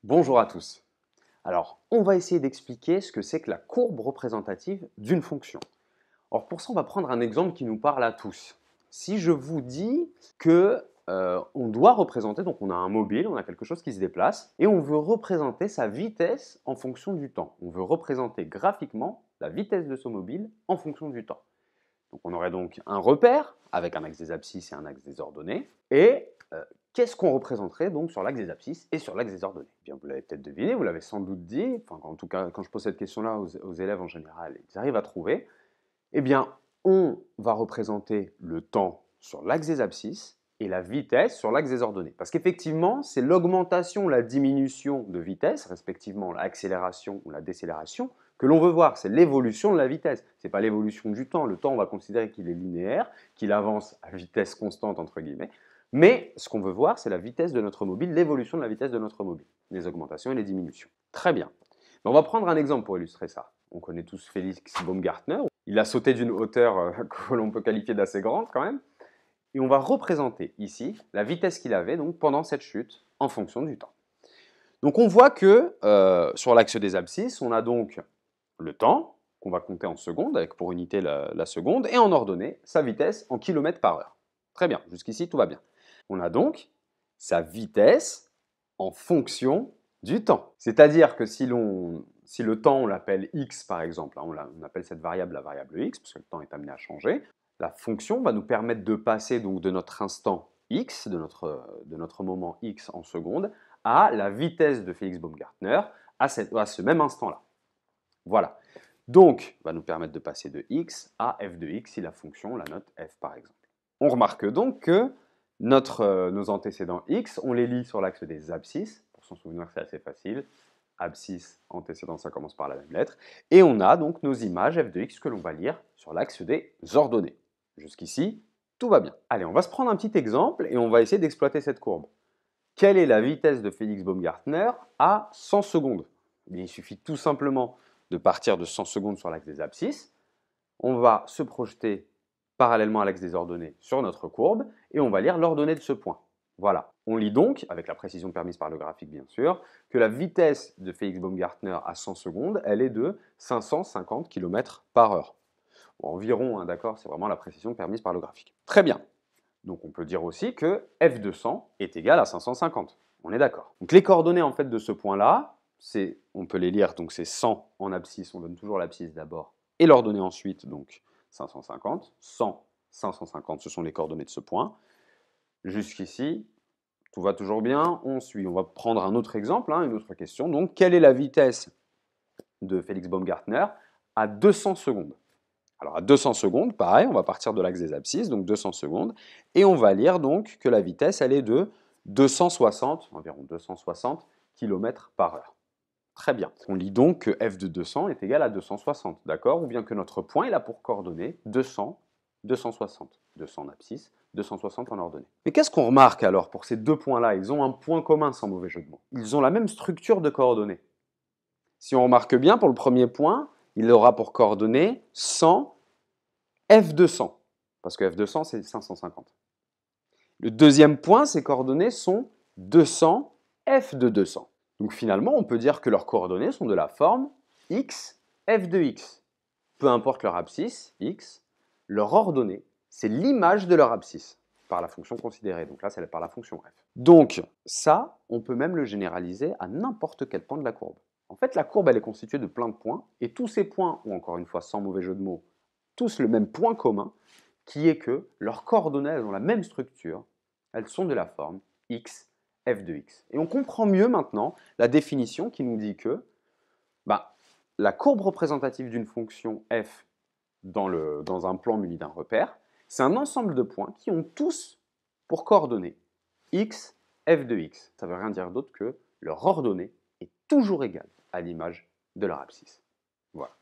Bonjour à tous. Alors, on va essayer d'expliquer ce que c'est que la courbe représentative d'une fonction. Alors pour ça, on va prendre un exemple qui nous parle à tous. Si je vous dis que on doit représenter, donc on a un mobile, on a quelque chose qui se déplace, et on veut représenter sa vitesse en fonction du temps. On veut représenter graphiquement la vitesse de ce mobile en fonction du temps. Donc on aurait donc un repère avec un axe des abscisses et un axe des ordonnées. Et qu'est-ce qu'on représenterait donc sur l'axe des abscisses et sur l'axe des ordonnées? Eh bien, vous l'avez peut-être deviné, vous l'avez sans doute dit, enfin, en tout cas quand je pose cette question-là aux élèves en général, ils arrivent à trouver. Eh bien, on va représenter le temps sur l'axe des abscisses et la vitesse sur l'axe des ordonnées. Parce qu'effectivement, c'est l'augmentation ou la diminution de vitesse, respectivement l'accélération ou la décélération, que l'on veut voir. C'est l'évolution de la vitesse. Ce n'est pas l'évolution du temps. Le temps, on va considérer qu'il est linéaire, qu'il avance à vitesse constante, entre guillemets. Mais ce qu'on veut voir, c'est la vitesse de notre mobile, l'évolution de la vitesse de notre mobile, les augmentations et les diminutions. Très bien. On va prendre un exemple pour illustrer ça. On connaît tous Félix Baumgartner. Il a sauté d'une hauteur que l'on peut qualifier d'assez grande quand même. Et on va représenter ici la vitesse qu'il avait donc, pendant cette chute en fonction du temps. Donc on voit que sur l'axe des abscisses, on a donc le temps, qu'on va compter en secondes, avec pour unité la seconde, et en ordonnée, sa vitesse en kilomètres par heure. Très bien, jusqu'ici tout va bien. On a donc sa vitesse en fonction du temps. C'est-à-dire que si le temps, on l'appelle x par exemple, hein, on appelle cette variable la variable x, parce que le temps est amené à changer, la fonction va nous permettre de passer donc de notre instant x, de notre moment x en secondes, à la vitesse de Félix Baumgartner à ce même instant-là. Voilà. Donc, va nous permettre de passer de x à f de x si la fonction la note f par exemple. On remarque donc que nos antécédents x, on les lit sur l'axe des abscisses. Pour s'en souvenir, c'est assez facile. Abscisse, antécédent, ça commence par la même lettre. Et on a donc nos images f de x que l'on va lire sur l'axe des ordonnées. Jusqu'ici, tout va bien. Allez, on va se prendre un petit exemple et on va essayer d'exploiter cette courbe. Quelle est la vitesse de Félix Baumgartner à 100 secondes? Eh bien, il suffit tout simplement de partir de 100 secondes sur l'axe des abscisses. On va se projeter parallèlement à l'axe des ordonnées sur notre courbe et on va lire l'ordonnée de ce point. Voilà. On lit donc, avec la précision permise par le graphique bien sûr, que la vitesse de Félix Baumgartner à 100 secondes, elle est de 550 km par heure. Bon, environ, hein, d'accord, c'est vraiment la précision permise par le graphique. Très bien. Donc on peut dire aussi que f de 100 est égal à 550. On est d'accord. Donc les coordonnées en fait de ce point-là, on peut les lire, donc c'est 100 en abscisse, on donne toujours l'abscisse d'abord, et l'ordonnée ensuite, donc 550. 100, 550, ce sont les coordonnées de ce point. Jusqu'ici, tout va toujours bien, on suit. On va prendre un autre exemple, hein, une autre question. Donc quelle est la vitesse de Félix Baumgartner à 200 secondes? Alors à 200 secondes, pareil, on va partir de l'axe des abscisses, donc 200 secondes, et on va lire donc que la vitesse, elle est de 260, environ 260 km par heure. Très bien. On lit donc que f de 200 est égal à 260, d'accord? Ou bien que notre point, il a pour coordonnées 200, 260. 200 en abscisse, 260 en ordonnée. Mais qu'est-ce qu'on remarque alors pour ces deux points-là? Ils ont un point commun, sans mauvais jeu de mots. Ils ont la même structure de coordonnées. Si on remarque bien, pour le premier point, il aura pour coordonnées 100 f de 100, parce que f de 100, c'est 550. Le deuxième point, ses coordonnées sont 200 f de 200. Donc finalement, on peut dire que leurs coordonnées sont de la forme x, f de x. Peu importe leur abscisse, x, leur ordonnée, c'est l'image de leur abscisse par la fonction considérée. Donc là, c'est par la fonction f. Donc ça, on peut même le généraliser à n'importe quel point de la courbe. En fait, la courbe, elle est constituée de plein de points, et tous ces points ont, encore une fois, sans mauvais jeu de mots, tous le même point commun, qui est que leurs coordonnées, elles ont la même structure, elles sont de la forme x, f de x. Et on comprend mieux maintenant la définition qui nous dit que la courbe représentative d'une fonction f dans un plan muni d'un repère, c'est un ensemble de points qui ont tous pour coordonnées x, f de x. Ça ne veut rien dire d'autre que leur ordonnée est toujours égale à l'image de leur abscisse. Voilà.